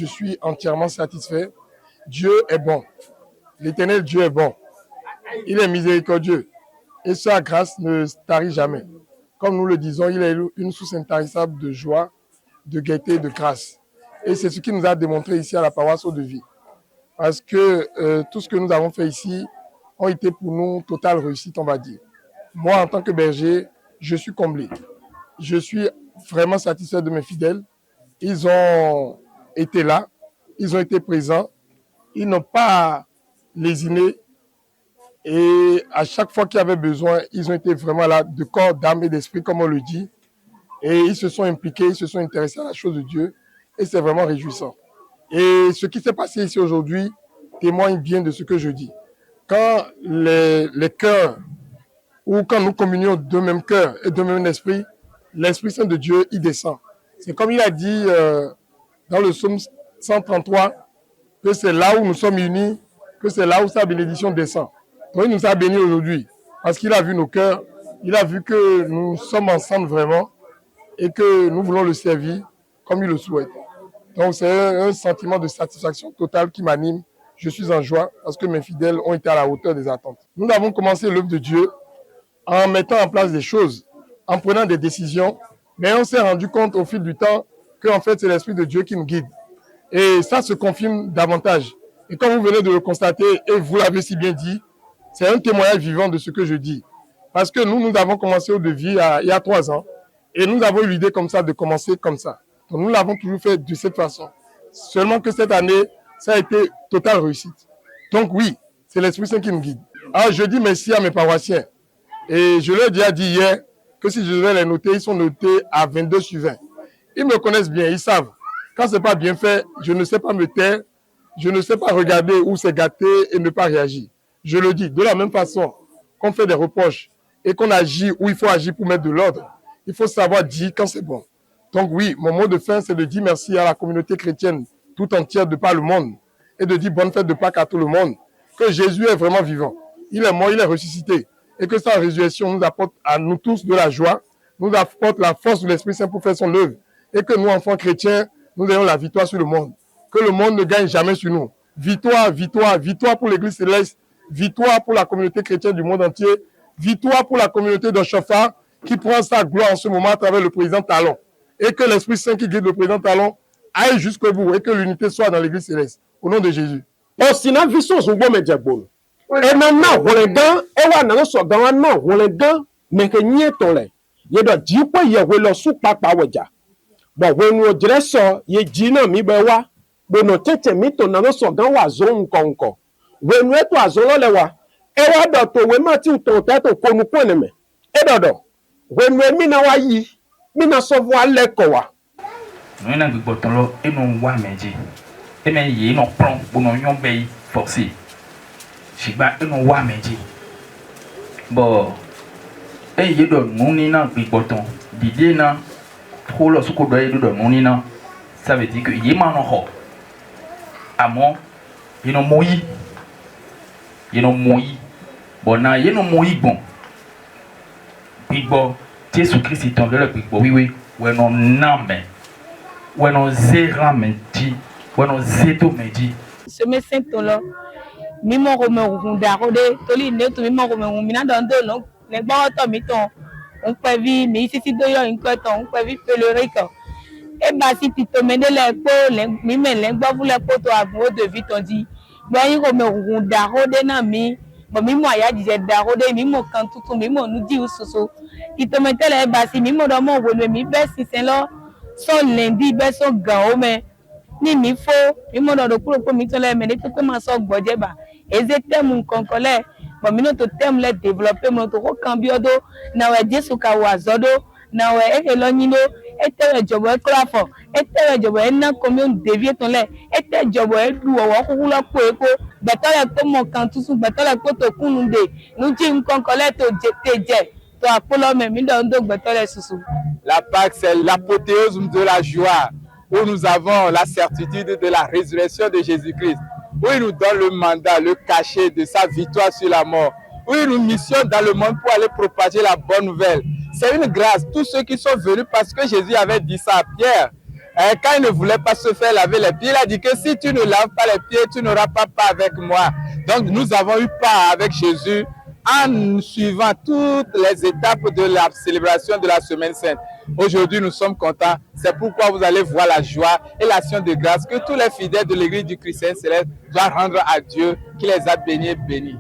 je suis entièrement satisfait. Dieu est bon. L'Éternel Dieu est bon. Il est miséricordieux. Et sa grâce ne tarit jamais. Comme nous le disons, il est une source intarissable de joie, de gaieté, de grâce. Et c'est ce qui nous a démontré ici à la paroisse Eau de Vie. Parce que tout ce que nous avons fait ici ont été pour nous totale réussite, on va dire. Moi, en tant que berger, je suis comblé. Je suis vraiment satisfait de mes fidèles. Ils ont été là, ils ont été présents, ils n'ont pas lésiné. Et à chaque fois qu'il y avait besoin, ils ont été vraiment là, de corps, d'âme et d'esprit, comme on le dit. Et ils se sont impliqués, ils se sont intéressés à la chose de Dieu. Et c'est vraiment réjouissant. Et ce qui s'est passé ici aujourd'hui témoigne bien de ce que je dis. Quand les cœurs, ou quand nous communions d'un même cœur et d'un même esprit, l'Esprit Saint de Dieu y descend. C'est comme il a dit dans le psaume 133, que c'est là où nous sommes unis, que c'est là où sa bénédiction descend. Donc il nous a bénis aujourd'hui, parce qu'il a vu nos cœurs, il a vu que nous sommes ensemble vraiment, et que nous voulons le servir comme il le souhaite. Donc c'est un sentiment de satisfaction totale qui m'anime. Je suis en joie, parce que mes fidèles ont été à la hauteur des attentes. Nous avons commencé l'œuvre de Dieu en mettant en place des choses, en prenant des décisions, mais on s'est rendu compte au fil du temps que en fait c'est l'Esprit de Dieu qui nous guide. Et ça se confirme davantage. Et comme vous venez de le constater, et vous l'avez si bien dit, c'est un témoignage vivant de ce que je dis. Parce que nous avons commencé Eau de Vie il y a 3 ans, et nous avons eu l'idée comme ça de commencer comme ça. Donc nous l'avons toujours fait de cette façon. Seulement que cette année, ça a été totale réussite. Donc oui, c'est l'Esprit Saint qui nous guide. Alors je dis merci à mes paroissiens. Et je leur ai déjà dit hier que si je devais les noter, ils sont notés à 22 sur 20. Ils me connaissent bien, ils savent. Quand ce n'est pas bien fait, je ne sais pas me taire, je ne sais pas regarder où c'est gâté et ne pas réagir. Je le dis, de la même façon qu'on fait des reproches et qu'on agit où il faut agir pour mettre de l'ordre, il faut savoir dire quand c'est bon. Donc oui, mon mot de fin, c'est de dire merci à la communauté chrétienne tout entière de par le monde et de dire bonne fête de Pâques à tout le monde, que Jésus est vraiment vivant. Il est mort, il est ressuscité. Et que sa résurrection nous apporte à nous tous de la joie, nous apporte la force de l'Esprit Saint pour faire son œuvre. Et que nous, enfants chrétiens, nous ayons la victoire sur le monde. Que le monde ne gagne jamais sur nous. Victoire, victoire, victoire pour l'Église céleste, victoire pour la communauté chrétienne du monde entier, victoire pour la communauté de Chauffard qui prend sa gloire en ce moment à travers le président Talon. Et que l'Esprit Saint qui guide le président Talon aille jusqu'au bout et que l'unité soit dans l'Église céleste. Au nom de Jésus. Et maintenant, Rolegan, Ewa Nanoso Gawana, Rolegan, Mekenyeton, Yedo Jipo Yewelo Supapa Weja. But when we dress ye Gina Mibewa, when no tete mito Nanoso Gawa Zone Conco. When we to Azololewa, Ewa Doto, we mati Totato Konuponeme. Edodo, when we Minawa Yi, Minasovwa Lekowa. Nous avons botolo et non wa meji. Et mais y non prend pour non yon bay forcé. Shiba et non wa meji. Bon. Et y do nuni na biboton. Didé na trop le suko doy do nuni na. Ça veut dire que y ma no ho. Amo y non moyi. Y non moyi. Bon na y non moyi bon. Bigbo Jésus Christ est tombé le bigbo oui ouais non nambe. Bueno zera menti, bueno zeto medi. Ce médecin là, mimo rome runda rode, toli ne to mimo rome rumina dando non, ne ba to miton. On peut vivre mais ici si doyo en coton, on peut vivre pèlerin. Et bah si tu te mènes les po, mime les gba vous les poto à gros de vite on dit. Ben il rome runda rode na mi, bon mimo ya disait da rode mimo quand tout mimo nous dit ou soso. Qui te mettait les bah si mimo dans mon rone mi ben si c'est là. Son lundi ben son gao mais ni mi fo mi mo do kuro ko mi to le me de pe ma so gboje ba ezete mu konkole bo mi no to tem le développer mo to ko kan bi odo na we Jesu ka wa zodo na we e lo nyino e te jobo e klafo e te jobo e na komi on devie ton le e te jobo e du wo ku lo po e ko betole ko mo kan tusu betole ko to kunu de nu ji konkole to je to apolo me mi do ndo betole susu. La Pâque, c'est l'apothéose de la joie, où nous avons la certitude de la résurrection de Jésus-Christ, où il nous donne le mandat, le cachet de sa victoire sur la mort, où il nous missionne dans le monde pour aller propager la bonne nouvelle. C'est une grâce. Tous ceux qui sont venus parce que Jésus avait dit ça à Pierre, Quand il ne voulait pas se faire laver les pieds, il a dit que si tu ne laves pas les pieds, tu n'auras pas part avec moi. Donc nous avons eu part avec Jésus en suivant toutes les étapes de la célébration de la Semaine Sainte. Aujourd'hui, nous sommes contents. C'est pourquoi vous allez voir la joie et l'action de grâce que tous les fidèles de l'Église du Christ Céleste doivent rendre à Dieu qui les a bénis.